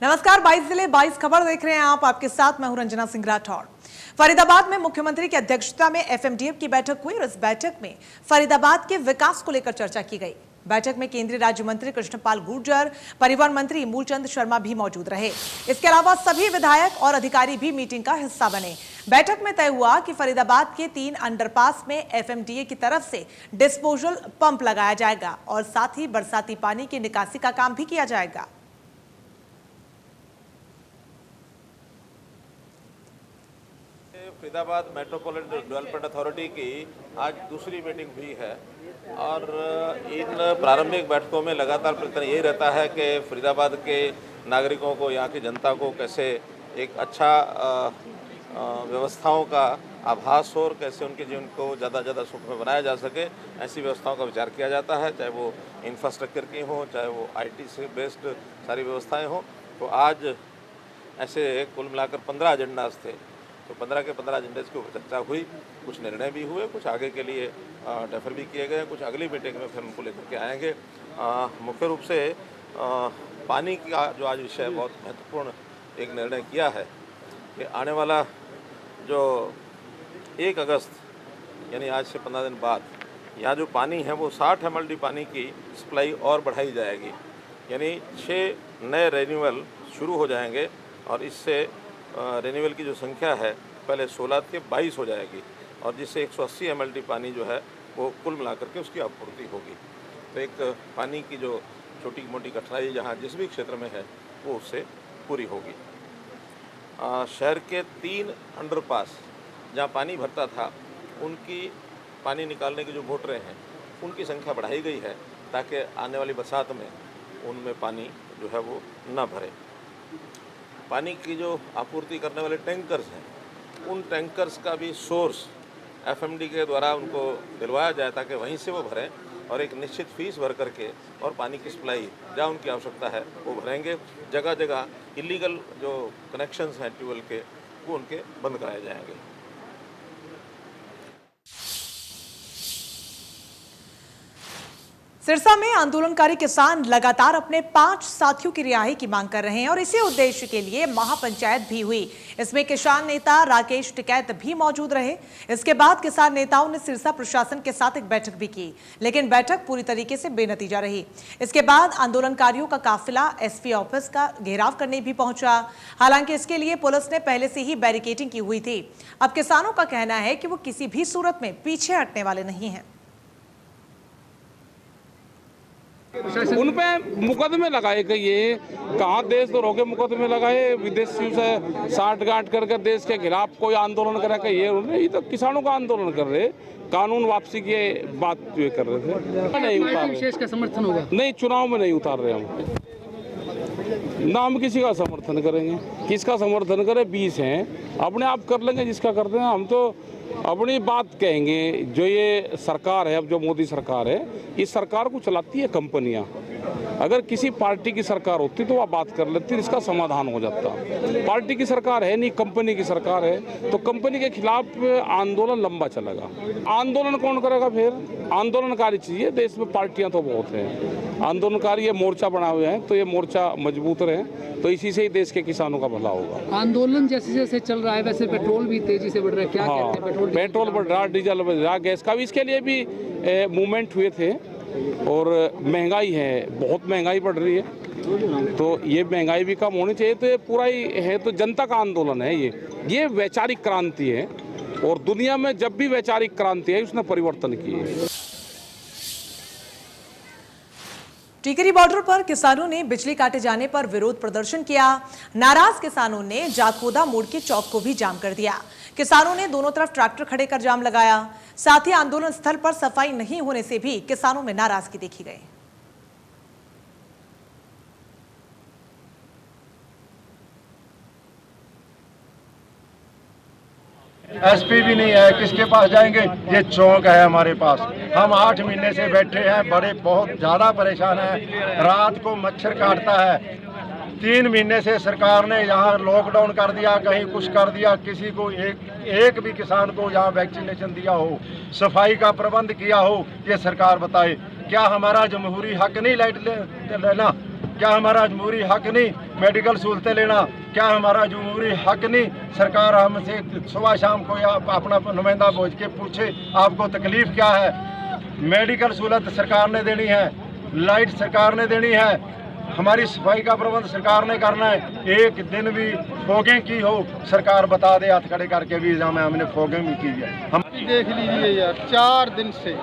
नमस्कार, 22 जिले 22 खबर देख रहे हैं आप। आपके साथ मैं हूं रंजना सिंह राठौर। फरीदाबाद में मुख्यमंत्री की अध्यक्षता में एफएमडीएफ की बैठक हुई और इस बैठक में फरीदाबाद के विकास को लेकर चर्चा की गई। बैठक में केंद्रीय राज्य मंत्री कृष्णपाल गुर्जर, परिवहन मंत्री मूलचंद शर्मा भी मौजूद रहे। इसके अलावा सभी विधायक और अधिकारी भी मीटिंग का हिस्सा बने। बैठक में तय हुआ कि फरीदाबाद के 3 अंडरपास में एफएमडीए की तरफ से डिस्पोजल पंप लगाया जाएगा और साथ ही बरसाती पानी की निकासी का काम भी किया जाएगा। फरीदाबाद मेट्रोपॉलिटन डेवलपमेंट अथॉरिटी की आज दूसरी मीटिंग हुई है और इन प्रारंभिक बैठकों में लगातार प्रयत्न यही रहता है कि फरीदाबाद के नागरिकों को, यहाँ की जनता को कैसे एक अच्छा व्यवस्थाओं का आभास हो और कैसे उनके जीवन को ज़्यादा सुखमय बनाया जा सके, ऐसी व्यवस्थाओं का विचार किया जाता है। चाहे वो इंफ्रास्ट्रक्चर की हो, चाहे वो आईटी से बेस्ड सारी व्यवस्थाएँ हों। तो आज ऐसे कुल मिलाकर 15 एजेंडाज थे। तो 15 के 15 एजेंडे के ऊपर चर्चा हुई, कुछ निर्णय भी हुए, कुछ आगे के लिए डेफर भी किए गए, कुछ अगली मीटिंग में फिर उनको लेकर के आएंगे। मुख्य रूप से पानी का जो आज विषय बहुत महत्वपूर्ण एक निर्णय किया है कि आने वाला जो 1 अगस्त यानी आज से 15 दिन बाद यहाँ जो पानी है वो 60 mld पानी की सप्लाई और बढ़ाई जाएगी। यानी 6 नए रिन्यूअल शुरू हो जाएंगे और इससे रिन्यूअल की जो संख्या है पहले 16 थी 22 हो जाएगी और जिससे 180 mld पानी जो है वो कुल मिलाकर के उसकी आपूर्ति होगी। तो एक पानी की जो छोटी मोटी कठिनाई जहाँ जिस भी क्षेत्र में है वो उससे पूरी होगी। शहर के 3 अंडरपास जहाँ पानी भरता था उनकी पानी निकालने की जो मोटरें हैं उनकी संख्या बढ़ाई गई है ताकि आने वाली बरसात में उनमें पानी जो है वो न भरे। पानी की जो आपूर्ति करने वाले टैंकर्स हैं उन टैंकर्स का भी सोर्स एफएमडी के द्वारा उनको दिलवाया जाए ताकि वहीं से वो भरें और एक निश्चित फीस भर करके और पानी की सप्लाई जहाँ उनकी आवश्यकता है वो भरेंगे। जगह जगह इलीगल जो कनेक्शंस हैं ट्यूबवेल के वो उनके बंद कराए जाएंगे। सिरसा में आंदोलनकारी किसान लगातार अपने 5 साथियों की रिहाई की मांग कर रहे हैं और इसी उद्देश्य के लिए महापंचायत भी हुई। इसमें किसान नेता राकेश टिकैत भी मौजूद रहे। इसके बाद किसान नेताओं ने सिरसा प्रशासन के साथ एक बैठक भी की, लेकिन बैठक पूरी तरीके से बेनतीजा रही। इसके बाद आंदोलनकारियों का काफिला एसपी ऑफिस का घेराव करने भी पहुंचा। हालांकि इसके लिए पुलिस ने पहले से ही बैरिकेडिंग की हुई थी। अब किसानों का कहना है कि वो किसी भी सूरत में पीछे हटने वाले नहीं हैं। उन पे मुकदमे लगाए कि ये कहाँ देश तो रोके मुकदमे लगाए, विदेशियों से साठ गांठ करके देश के खिलाफ कोई आंदोलन करे कि ये तो किसानों का आंदोलन कर रहे, कानून वापसी की बात कर रहे थे। नहीं उतार विशेष का समर्थन होगा, नहीं चुनाव में नहीं उतार रहे हम ना। हम किसी का समर्थन करेंगे, किसका समर्थन करें? 20 हैं, अपने आप कर लेंगे जिसका करते हैं। हम तो अपनी बात कहेंगे। जो ये सरकार है, अब जो मोदी सरकार है, इस सरकार को चलाती है कंपनियां। अगर किसी पार्टी की सरकार होती तो वह बात कर लेती, इसका समाधान हो जाता। पार्टी की सरकार है नहीं, कंपनी की सरकार है, तो कंपनी के खिलाफ आंदोलन लंबा चलेगा। आंदोलन कौन करेगा फिर? आंदोलनकारी चाहिए। देश में पार्टियां तो बहुत हैं, आंदोलनकारी ये मोर्चा बना हुए हैं तो ये मोर्चा मजबूत रहे, तो इसी से ही देश के किसानों का भला होगा। आंदोलन जैसे जैसे चल रहा है वैसे पेट्रोल भी तेजी से बढ़ रहा है, क्या कहते हैं? पेट्रोल बढ़ रहा, डीजल बढ़ रहा, गैस का भी। इसके लिए भी मूवमेंट हुए थे और महंगाई है, बहुत महंगाई बढ़ रही है, तो ये महंगाई भी कम होनी चाहिए। तो ये पूरा ही है, तो जनता का आंदोलन है ये वैचारिक क्रांति है और दुनिया में जब भी वैचारिक क्रांति है उसने परिवर्तन किए है। टिकरी बॉर्डर पर किसानों ने बिजली काटे जाने पर विरोध प्रदर्शन किया। नाराज किसानों ने जाखोदा मोड़ के चौक को भी जाम कर दिया। किसानों ने दोनों तरफ ट्रैक्टर खड़े कर जाम लगाया। साथ ही आंदोलन स्थल पर सफाई नहीं होने से भी किसानों में नाराजगी देखी गई। एसपी भी नहीं है, किसके पास जाएंगे? ये चौक है हमारे पास। हम 8 महीने से बैठे हैं, बहुत ज़्यादा परेशान हैं। रात को मच्छर काटता है। 3 महीने से सरकार ने यहाँ लॉकडाउन कर दिया, कहीं कुछ कर दिया। किसी को एक भी किसान को यहाँ वैक्सीनेशन दिया हो, सफाई का प्रबंध किया हो, ये सरकार बताए। क्या हमारा जमहूरी हक नहीं लाइट लेना? क्या हमारा जमहूरी हक नहीं मेडिकल सहूलतें लेना? क्या हमारा जमहूरी हक नहीं सरकार हमसे सुबह शाम कोई अपना नुमाइंदा भेज के पूछे आपको तकलीफ क्या है? मेडिकल सहूलत सरकार ने देनी है, लाइट सरकार ने देनी है, हमारी सफाई का प्रबंध सरकार ने करना है। एक दिन भी फोगिंग की हो सरकार बता दे, हाथ खड़े करके भी हमने फोगिंग भी की है। हम देख लीजिए यार, 4 दिन से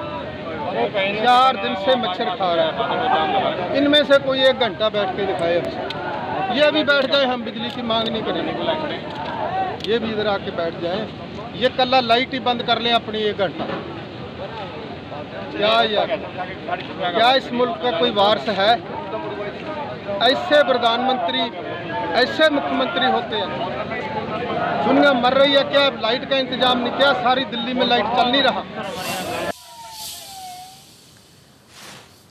मच्छर खा रहा है। इनमें से कोई 1 घंटा बैठ के दिखाए हमसे। ये भी बैठ जाए, हम बिजली की मांग नहीं करेंगे। ये भी इधर आके बैठ जाए। ये कल लाइट ही बंद कर लें अपनी 1 घंटा। क्या यार, क्या इस मुल्क का कोई वारस है? ऐसे प्रधानमंत्री, ऐसे मुख्यमंत्री होते हैं। दुनिया मर रही है, क्या लाइट का इंतजाम नहीं? क्या सारी दिल्ली में लाइट चल नहीं रहा?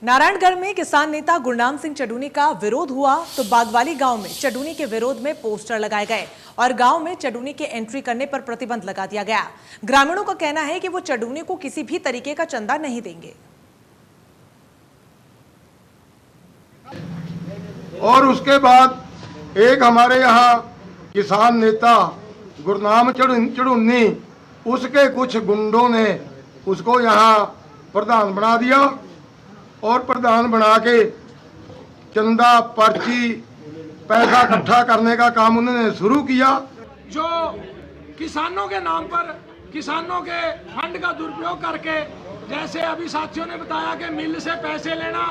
नारायणगढ़ में किसान नेता गुरनाम सिंह चडूनी का विरोध हुआ तो बागवाली गांव में चडूनी के विरोध में पोस्टर लगाए गए और गांव में चडूनी के एंट्री करने पर प्रतिबंध लगा दिया गया। ग्रामीणों का कहना है कि वो चडूनी को किसी भी तरीके का चंदा नहीं देंगे। और उसके बाद एक हमारे यहाँ किसान नेता गुरनाम चडूनी, उसके कुछ गुंडों ने उसको यहाँ प्रधान बना दिया और प्रधान बना के चंदा पर्ची पैसा इकट्ठा करने का काम उन्होंने शुरू किया। जो किसानों के नाम पर किसानों के फंड का दुरुपयोग करके, जैसे अभी साथियों ने बताया कि मिल से पैसे लेना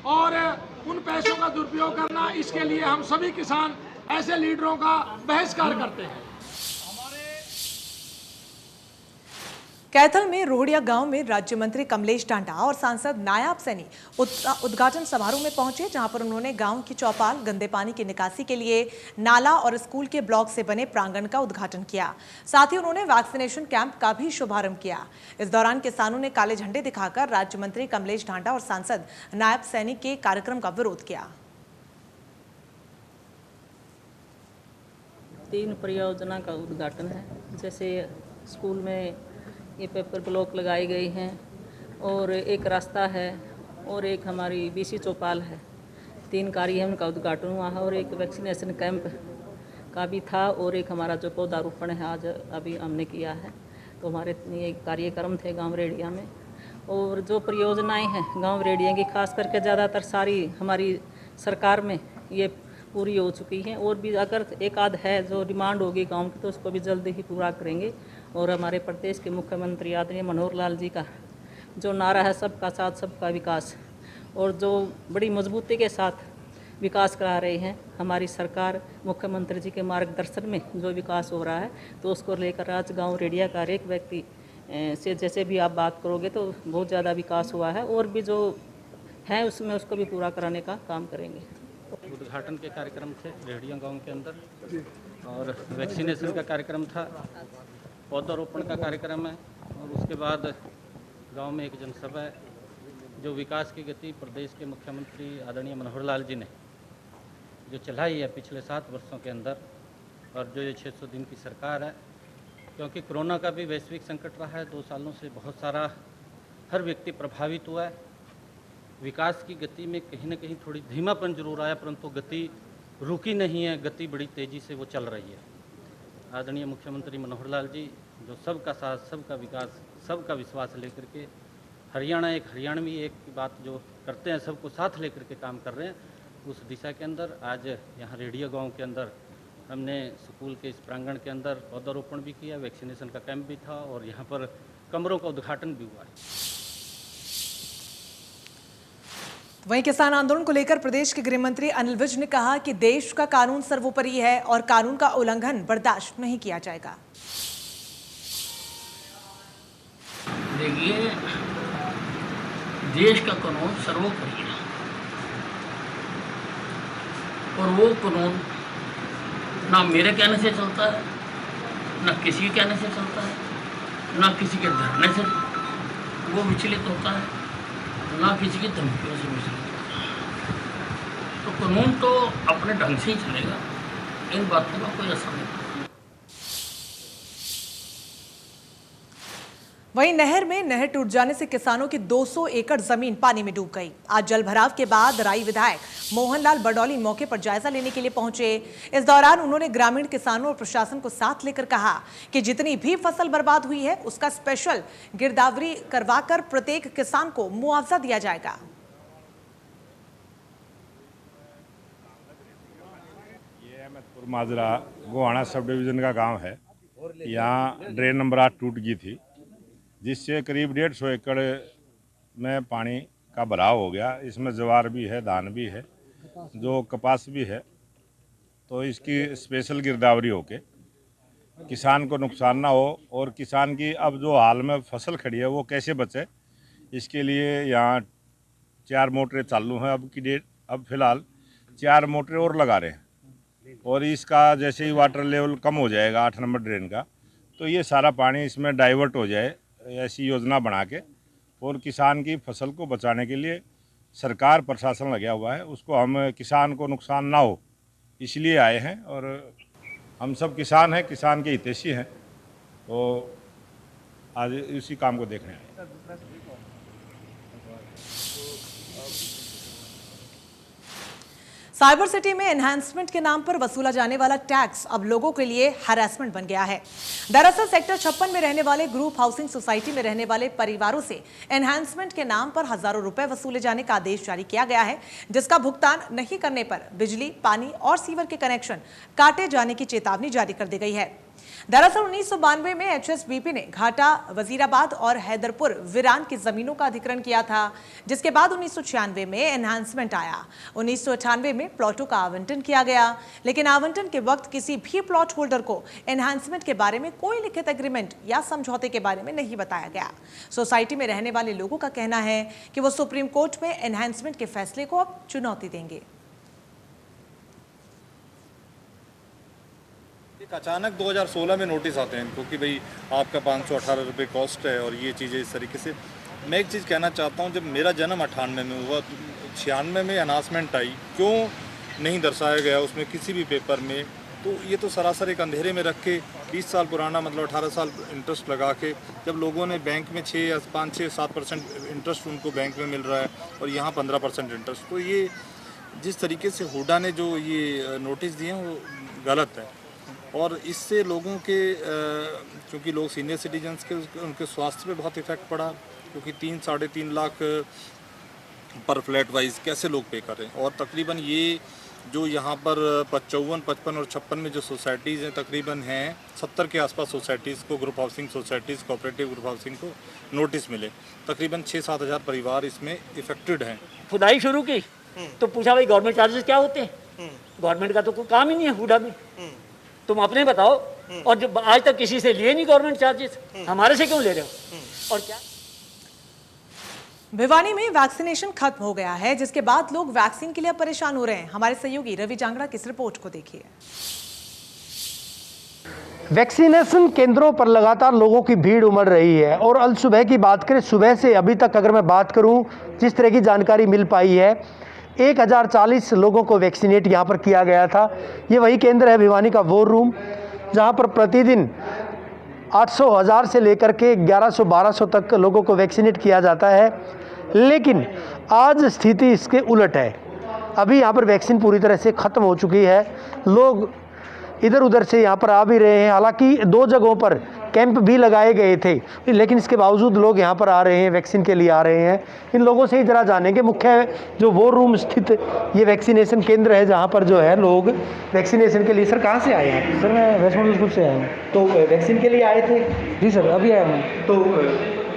और उन पैसों का दुरुपयोग करना, इसके लिए हम सभी किसान ऐसे लीडरों का बहिष्कार करते हैं। कैथल में रोहड़िया गांव में राज्य मंत्री कमलेश टांडा और सांसद नायाब सैनी उद्घाटन समारोह में पहुंचे, जहां पर उन्होंने गांव की चौपाल, गंदे पानी की निकासी के लिए नाला और स्कूल के ब्लॉक से बने प्रांगण का उद्घाटन किया। साथ ही उन्होंने वैक्सीनेशन कैंप का भी शुभारंभ किया। इस दौरान किसानों ने काले झंडे दिखाकर राज्य मंत्री कमलेश टांडा और सांसद नायाब सैनी के कार्यक्रम का विरोध किया। 3 परियोजना का उद्घाटन है, जैसे स्कूल में ये पेपर ब्लॉक लगाई गई हैं और एक रास्ता है और एक हमारी बीसी चौपाल है। 3 कार्यक्रम का उद्घाटन हुआ है और एक वैक्सीनेशन कैंप का भी था और एक हमारा जो पौधारोपण है आज अभी हमने किया है। तो हमारे ये कार्यक्रम थे गांव रेडिया में। और जो परियोजनाएं हैं गांव रेडिया की, खास करके ज़्यादातर सारी हमारी सरकार में ये पूरी हो चुकी हैं और भी अगर एक आध है जो डिमांड होगी गांव की तो उसको भी जल्दी ही पूरा करेंगे। और हमारे प्रदेश के मुख्यमंत्री आदरणीय मनोहर लाल जी का जो नारा है सबका साथ सबका विकास, और जो बड़ी मजबूती के साथ विकास करा रहे हैं हमारी सरकार, मुख्यमंत्री जी के मार्गदर्शन में जो विकास हो रहा है, तो उसको लेकर आज गांव रेडिया का एक व्यक्ति से जैसे भी आप बात करोगे तो बहुत ज़्यादा विकास हुआ है और भी जो है उसमें उसको भी पूरा कराने का काम करेंगे। उद्घाटन के कार्यक्रम थे रेहड़िया गांव के अंदर और वैक्सीनेशन का कार्यक्रम था, पौधारोपण का कार्यक्रम है और उसके बाद गांव में एक जनसभा है। जो विकास की गति प्रदेश के मुख्यमंत्री आदरणीय मनोहर लाल जी ने जो चलाई है पिछले 7 वर्षों के अंदर, और जो ये 600 दिन की सरकार है, क्योंकि कोरोना का भी वैश्विक संकट रहा है, 2 सालों से बहुत सारा हर व्यक्ति प्रभावित हुआ है। विकास की गति में कहीं ना कहीं थोड़ी धीमापन जरूर आया, परंतु गति रुकी नहीं है, गति बड़ी तेज़ी से वो चल रही है। आदरणीय मुख्यमंत्री मनोहर लाल जी जो सबका साथ, सबका विकास, सबका विश्वास लेकर के हरियाणा एक हरियाणवी एक की बात जो करते हैं, सबको साथ लेकर के काम कर रहे हैं, उस दिशा के अंदर आज यहाँ रेडिया गांव के अंदर हमने स्कूल के इस प्रांगण के अंदर पौधारोपण भी किया, वैक्सीनेशन का कैंप भी था और यहाँ पर कमरों का उद्घाटन भी हुआ है। वहीं किसान आंदोलन को लेकर प्रदेश के गृह मंत्री अनिल विज ने कहा कि देश का कानून सर्वोपरि है और कानून का उल्लंघन बर्दाश्त नहीं किया जाएगा। देखिए, देश का कानून सर्वोपरि है और वो कानून ना मेरे कहने से चलता है, ना किसी के कहने से चलता है, ना किसी के धरने से वो विचलित होता है, ना किसी की धमकियों से विचलित होता है। तो कानून तो अपने ढंग से ही चलेगा, इन बातों का कोई असर नहीं। वहीं नहर में नहर टूट जाने से किसानों की 200 एकड़ जमीन पानी में डूब गई। आज जल भराव के बाद राई विधायक मोहनलाल बडौली मौके पर जायजा लेने के लिए पहुंचे। इस दौरान उन्होंने ग्रामीण किसानों और प्रशासन को साथ लेकर कहा कि जितनी भी फसल बर्बाद हुई है उसका स्पेशल गिरदावरी करवाकर प्रत्येक किसान को मुआवजा दिया जाएगा। ये अहमदपुर माजरा गोहाना सब डिवीजन का गांव है। यहाँ ड्रेन नंबर 8 टूट गई थी, जिससे करीब 150 एकड़ में पानी का भराव हो गया। इसमें ज्वार भी है, धान भी है, जो कपास भी है। तो इसकी स्पेशल गिरदावरी होके किसान को नुकसान ना हो और किसान की अब जो हाल में फसल खड़ी है वो कैसे बचे, इसके लिए यहाँ 4 मोटरें चालू हैं। अब फिलहाल 4 मोटरें और लगा रहे हैं और इसका जैसे ही वाटर लेवल कम हो जाएगा 8 नंबर ड्रेन का, तो ये सारा पानी इसमें डाइवर्ट हो जाए, ऐसी योजना बना के और किसान की फसल को बचाने के लिए सरकार प्रशासन लगा हुआ है। उसको हम किसान को नुकसान ना हो इसलिए आए हैं और हम सब किसान हैं, किसान के हितैषी हैं, तो आज इसी काम को देखने आए। साइबर सिटी में एनहांसमेंट के नाम पर वसूला जाने वाला टैक्स अब लोगों के लिए हैरेसमेंट बन गया है। दरअसल सेक्टर 56 में रहने वाले ग्रुप हाउसिंग सोसाइटी में रहने वाले परिवारों से एनहांसमेंट के नाम पर हजारों रुपए वसूले जाने का आदेश जारी किया गया है, जिसका भुगतान नहीं करने पर बिजली, पानी और सीवर के कनेक्शन काटे जाने की चेतावनी जारी कर दी गई है। दरअसल 1992 में एचएसबीपी ने घाटा, वजीराबाद और हैदरपुर विरान की जमीनों का अधिग्रहण किया था, जिसके बाद 1996 में एनहांसमेंट आया। 1998 में प्लॉटों का आवंटन किया गया, लेकिन आवंटन के वक्त किसी भी प्लॉट होल्डर को एनहांसमेंट के बारे में कोई लिखित एग्रीमेंट या समझौते के बारे में नहीं बताया गया। सोसाइटी में रहने वाले लोगों का कहना है कि वो सुप्रीम कोर्ट में एनहांसमेंट के फैसले को अब चुनौती देंगे। अचानक 2016 में नोटिस आते हैं इनको कि भाई आपका 518 रुपये कॉस्ट है और ये चीज़ें इस तरीके से। मैं एक चीज़ कहना चाहता हूँ, जब मेरा जन्म 98 में हुआ, 96 में अनाउंसमेंट आई, क्यों नहीं दर्शाया गया उसमें किसी भी पेपर में? तो ये तो सरासर एक अंधेरे में रख के 20 साल पुराना, मतलब 18 साल इंटरेस्ट लगा के, जब लोगों ने बैंक में 6 या 5, 6, 7% इंटरेस्ट उनको बैंक में मिल रहा है और यहाँ 15% इंटरेस्ट, तो ये जिस तरीके से हुडा ने जो ये नोटिस दिए हैं वो गलत है। और इससे लोगों के क्योंकि लोग सीनियर सिटीजन्स के उनके स्वास्थ्य पे बहुत इफेक्ट पड़ा, क्योंकि 3-3.5 लाख पर फ्लैट वाइज कैसे लोग पे करें। और तकरीबन ये जो यहाँ पर 54, 55 और 56 में जो सोसाइटीज़ हैं, तकरीबन हैं 70 के आसपास सोसाइटीज़ को, group housing societies, cooperative group housing को नोटिस मिले। तकरीबन 6-7 हज़ार परिवार इसमें इफेक्टेड हैं। खुदाई शुरू की तो पूछा भाई गवर्नमेंट चार्जेस क्या होते हैं? गवर्नमेंट का तो कोई काम ही नहीं है हुडा में, तुम अपने बताओ। और जब आज तक किसी से लिए नहीं गवर्नमेंट चार्जेस, हमारे से क्यों ले रहे हो? और क्या भिवानी में वैक्सीनेशन खत्म हो गया है, जिसके बाद लोग वैक्सीन के लिए परेशान हो रहे हैं। हमारे सहयोगी रवि जांगड़ा की इस रिपोर्ट को देखिए। वैक्सीनेशन केंद्रों पर लगातार लोगों की भीड़ उमड़ रही है और अल सुबह की बात करें, सुबह से अभी तक अगर मैं बात करूं, जिस तरह की जानकारी मिल पाई है, 1040 लोगों को वैक्सीनेट यहाँ पर किया गया था। ये वही केंद्र है भिवानी का वॉर रूम, जहाँ पर प्रतिदिन 800, 1000 से लेकर के 1100, 1200 तक लोगों को वैक्सीनेट किया जाता है। लेकिन आज स्थिति इसके उलट है। अभी यहाँ पर वैक्सीन पूरी तरह से ख़त्म हो चुकी है। लोग इधर उधर से यहाँ पर आ भी रहे हैं। हालांकि 2 जगहों पर कैंप भी लगाए गए थे, लेकिन इसके बावजूद लोग यहाँ पर आ रहे हैं, वैक्सीन के लिए आ रहे हैं। इन लोगों से ही जरा जानेंगे। मुख्य जो वॉर रूम स्थित ये वैक्सीनेशन केंद्र है, जहाँ पर जो है लोग वैक्सीनेशन के लिए। सर कहाँ से आए हैं? सर मैं वेस्ट मंडल स्कूल से आया हूँ। तो वैक्सीन के लिए आए थे? जी सर, अभी आया हूँ। तो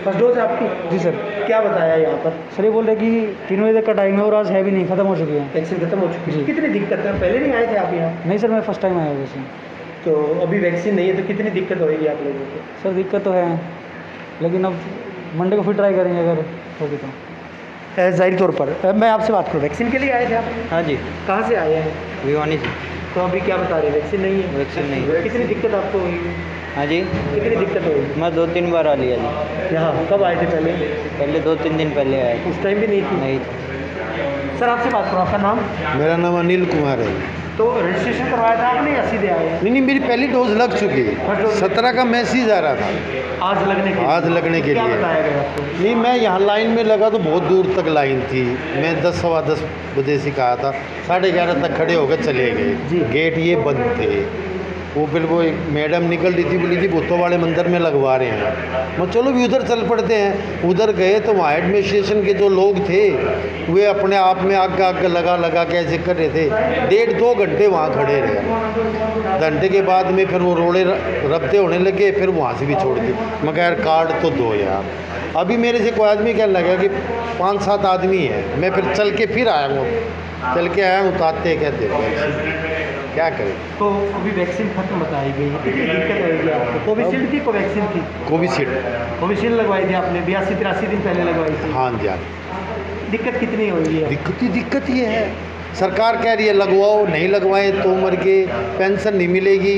फर्स्ट डोज है आपकी? जी सर। क्या बताया यहाँ पर? सर ये बोल रहे कि 3 बजे तक का टाइम है और आज है भी नहीं, खत्म हो चुकी है वैक्सीन। खत्म हो चुकी है? कितनी दिक्कत है? पहले नहीं आए थे आप यहाँ? नहीं सर, मैं फर्स्ट टाइम आया हूँ वैसे। तो अभी वैक्सीन नहीं है तो कितनी दिक्कत होगी आप लोगों को? सर दिक्कत तो है, लेकिन अब मंडे को फिर ट्राई करेंगे अगर होगी तो। जाहिर तौर पर मैं आपसे बात करूँ, वैक्सीन के लिए आए थे आप? हाँ जी। कहाँ से आए हैं? भिवानी से। तो अभी क्या बता रहे हैं, वैक्सीन नहीं है? वैक्सीन नहीं है। कितनी दिक्कत आपको हुई? हाँ जी। कितनी दिक्कत हुई? मैं 2-3 बार आ लिया जी। यहाँ कब आए थे पहले? पहले 2-3 दिन पहले आए। उस टाइम भी नहीं थी? नहीं। सर आपसे बात करूँ, आपका नाम? मेरा नाम अनिल कुमार है। तो रजिस्ट्रेशन करवाया था आपने या सीधे आए? नहीं, मेरी पहली डोज लग चुकी है। 17 का मैसेज आ रहा था आज लगने के लिए क्या बताया गया आपको? नहीं, मैं यहाँ लाइन में लगा तो बहुत दूर तक लाइन थी। मैं 10 सवा 10 बजे से कहा था, 11:30 तक खड़े होकर चले गए। गेट ये बंद थे। वो फिर वो एक मैडम निकल रही थी, बोली थी भूतों वाले मंदिर में लगवा रहे हैं। मैं चलो भी उधर चल पड़ते हैं। उधर गए तो वहाँ एडमिनिस्ट्रेशन के जो लोग थे वे अपने आप में आग लगा के ऐसे कर रहे थे। 1.5-2 घंटे वहाँ खड़े रहे। घंटे के बाद में फिर वो रोड़े रब्ते होने लगे, फिर वहाँ से भी छोड़ दी। मैं यार कार्ड तो दो यार। अभी मेरे से कोई आदमी कहने लगा कि 5-7 आदमी है। मैं फिर चल के फिर आया हूँ, उतारते कहते क्या करें। तो अभी वैक्सीन खत्म बताई गई है, कितनी दिक्कत होगी आपको? कोविशील्ड थी, कोवैक्सीन थी? कोविशील्ड लगवाई थी आपने, 82-83 दिन पहले लगवाई थी? हाँ जी। दिक्कत कितनी होगी? दिक्कत ये है, सरकार कह रही है लगवाओ, नहीं लगवाएं तो मर के पेंशन नहीं मिलेगी,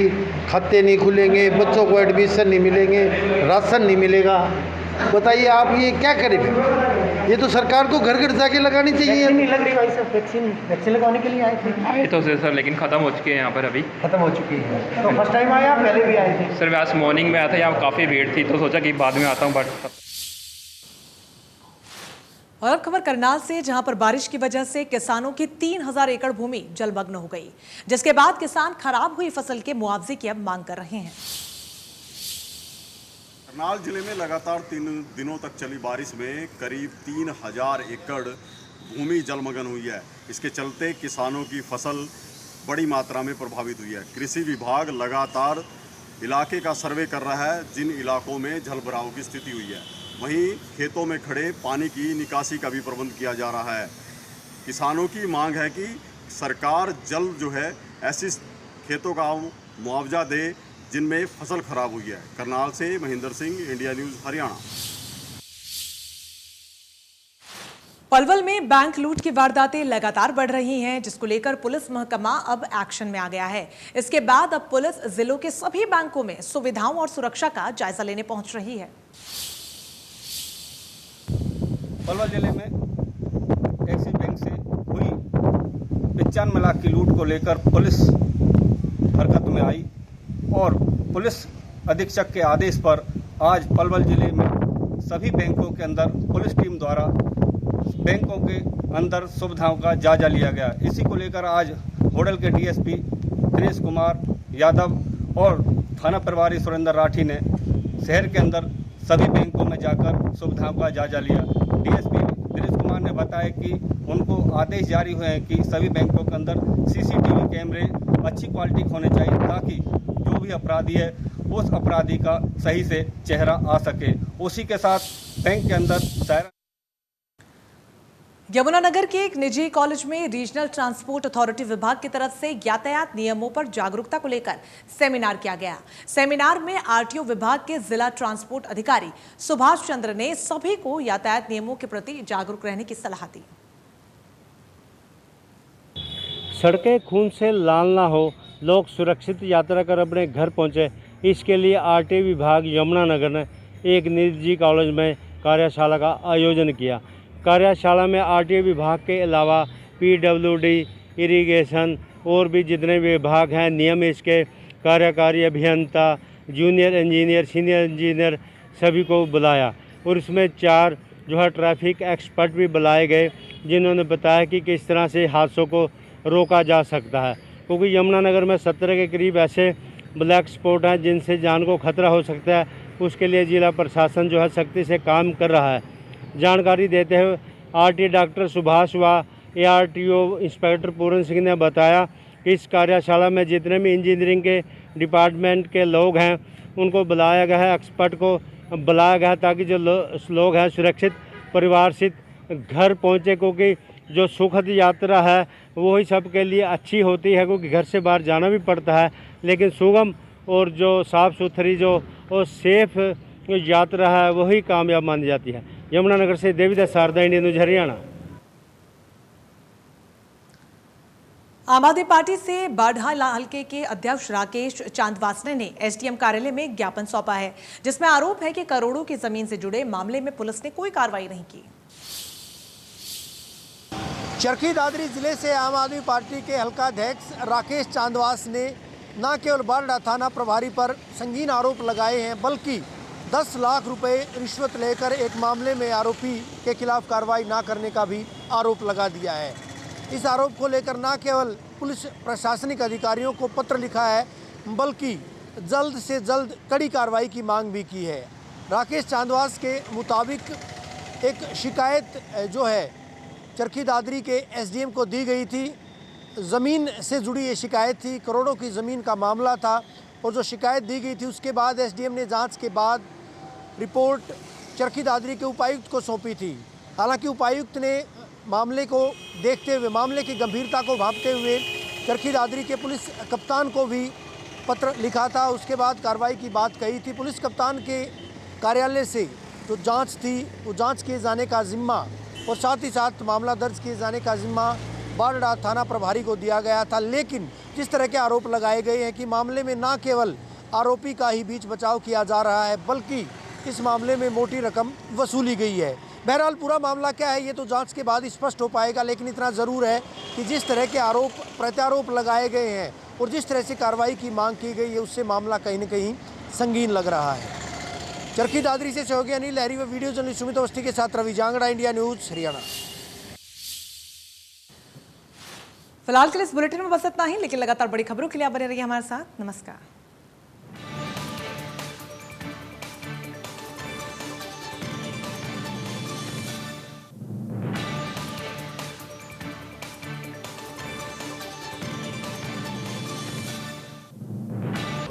खाते नहीं खुलेंगे, बच्चों को एडमिशन नहीं मिलेंगे, राशन नहीं मिलेगा। बताइए आप ये क्या करें फिर? ये तो सरकार को घर घर जाके लगानी चाहिए। नहीं लग रही भाई साहब, वैक्सीन लगवाने के लिए आए थे? आए तो सर, लेकिन ख़त्म हो चुके हैं यहाँ पर अभी। ख़त्म हो चुकी है। तो फर्स्ट टाइम आया, पहले भी आए थे? सर मैं आज मॉर्निंग में आया था, यहाँ काफ़ी भीड़ थी तो सोचा कि बाद में आता हूँ। बट और अब खबर करनाल से, जहां पर बारिश की वजह से किसानों की 3000 एकड़ भूमि जलमग्न हो गई, जिसके बाद किसान खराब हुई फसल के मुआवजे की अब मांग कर रहे हैं। करनाल जिले में लगातार 3 दिनों तक चली बारिश में करीब 3000 एकड़ भूमि जलमग्न हुई है। इसके चलते किसानों की फसल बड़ी मात्रा में प्रभावित हुई है। कृषि विभाग लगातार इलाके का सर्वे कर रहा है, जिन इलाकों में जलभराव की स्थिति हुई है। वहीं खेतों में खड़े पानी की निकासी का भी प्रबंध किया जा रहा है। किसानों की मांग है कि सरकार जल्द जो है ऐसी खेतों का मुआवजा दे जिनमें फसल खराब हुई है। करनाल से महेंद्र सिंह, इंडिया न्यूज़ हरियाणा। पलवल में बैंक लूट की वारदातें लगातार बढ़ रही हैं, जिसको लेकर पुलिस महकमा अब एक्शन में आ गया है। इसके बाद अब पुलिस जिलों के सभी बैंकों में सुविधाओं और सुरक्षा का जायजा लेने पहुंच रही है। पलवल जिले में एक्सिस बैंक से हुई 95 लाख की लूट को लेकर पुलिस हरकत में आई और पुलिस अधीक्षक के आदेश पर आज पलवल जिले में सभी बैंकों के अंदर पुलिस टीम द्वारा बैंकों के अंदर सुविधाओं का जायजा लिया गया। इसी को लेकर आज होडल के डीएसपी दिनेश कुमार यादव और थाना प्रभारी सुरेंद्र राठी ने शहर के अंदर सभी बैंकों में जाकर सुविधाओं का जायजा लिया। डीएसपी दिनेश कुमार ने बताया कि उनको आदेश जारी हुए हैं कि सभी बैंकों के अंदर सीसीटीवी कैमरे अच्छी क्वालिटी के होने चाहिए, ताकि जो भी अपराधी है उस अपराधी का सही से चेहरा आ सके। उसी के साथ बैंक के अंदर यमुनानगर के एक निजी कॉलेज में रीजनल ट्रांसपोर्ट अथॉरिटी विभाग की तरफ से यातायात नियमों पर जागरूकता को लेकर सेमिनार किया गया। सेमिनार में आरटीओ विभाग के जिला ट्रांसपोर्ट अधिकारी सुभाष चंद्र ने सभी को यातायात नियमों के प्रति जागरूक रहने की सलाह दी। सड़कें खून से लाल ना हो, लोग सुरक्षित यात्रा कर अपने घर पहुंचे, इसके लिए आरटीओ विभाग यमुनानगर ने एक निजी कॉलेज में कार्यशाला का आयोजन किया। कार्यशाला में आरटीओ विभाग के अलावा पीडब्ल्यूडी, इरिगेशन और भी जितने विभाग हैं, नियम इसके कार्यकारी अभियंता, जूनियर इंजीनियर, सीनियर इंजीनियर सभी को बुलाया और इसमें 4 जो है ट्रैफिक एक्सपर्ट भी बुलाए गए, जिन्होंने बताया कि किस तरह से हादसों को रोका जा सकता है। क्योंकि यमुनानगर में 17 के करीब ऐसे ब्लैक स्पॉट हैं जिनसे जान को खतरा हो सकता है। उसके लिए जिला प्रशासन जो है सख्ती से काम कर रहा है। जानकारी देते हुए आरटी डॉक्टर सुभाष व एआरटीओ इंस्पेक्टर पूरन सिंह ने बताया कि इस कार्यशाला में जितने भी इंजीनियरिंग के डिपार्टमेंट के लोग हैं उनको बुलाया गया है, एक्सपर्ट को बुलाया गया है, ताकि जो लोग हैं सुरक्षित परिवार से घर पहुँचे। क्योंकि जो सुखद यात्रा है वही सबके लिए अच्छी होती है, क्योंकि घर से बाहर जाना भी पड़ता है, लेकिन सुगम और जो साफ़ सुथरी जो और सेफ यात्रा है वही कामयाब मानी जाती है। यमुनानगर से देवीदास शारदा, इंडिया न्यूज़ हरियाणा। आम आदमी पार्टी से बाढ़ा हल्के के अध्यक्ष राकेश चांदवासने ने एसडीएम कार्यालय में ज्ञापन सौंपा है, जिसमें आरोप है कि करोड़ों की जमीन से जुड़े मामले में पुलिस ने कोई कार्रवाई नहीं की। चरखी दादरी जिले से आम आदमी पार्टी के हल्का अध्यक्ष राकेश चांदवास ने न केवल बारडा थाना प्रभारी पर संगीन आरोप लगाए हैं, बल्कि 10 लाख रुपए रिश्वत लेकर एक मामले में आरोपी के खिलाफ कार्रवाई न करने का भी आरोप लगा दिया है। इस आरोप को लेकर न केवल पुलिस प्रशासनिक अधिकारियों को पत्र लिखा है, बल्कि जल्द से जल्द कड़ी कार्रवाई की मांग भी की है। राकेश चांदवास के मुताबिक एक शिकायत जो है चरखी दादरी के एसडीएम को दी गई थी। ज़मीन से जुड़ी ये शिकायत थी, करोड़ों की ज़मीन का मामला था और जो शिकायत दी गई थी उसके बाद एसडीएम ने जांच के बाद रिपोर्ट चरखी दादरी के उपायुक्त को सौंपी थी। हालांकि उपायुक्त ने मामले को देखते हुए, मामले की गंभीरता को भांपते हुए चरखी दादरी के पुलिस कप्तान को भी पत्र लिखा था। उसके बाद कार्रवाई की बात कही थी। पुलिस कप्तान के कार्यालय से जो जांच थी वो जांच किए जाने का जिम्मा और साथ ही साथ मामला दर्ज किए जाने का जिम्मा बारडा थाना प्रभारी को दिया गया था। लेकिन जिस तरह के आरोप लगाए गए हैं कि मामले में न केवल आरोपी का ही बीच बचाव किया जा रहा है, बल्कि इस मामले में मोटी रकम वसूली गई है। बहरहाल पूरा मामला क्या है ये तो जांच के बाद स्पष्ट हो पाएगा, लेकिन इतना ज़रूर है कि जिस तरह के आरोप प्रत्यारोप लगाए गए हैं और जिस तरह से कार्रवाई की मांग की गई है उससे मामला कहीं न कहीं संगीन लग रहा है। चरखी दादरी से सहयोगी अनिल लहरी व वीडियो जर्नलिस्ट सुमित अवस्थी के साथ रवि जांगड़ा, इंडिया न्यूज़, हरियाणा। फिलहाल के लिए इस बुलेटिन में बस इतना ही, लेकिन लगातार बड़ी खबरों के लिए आप बने रहिए हमारे साथ। नमस्कार।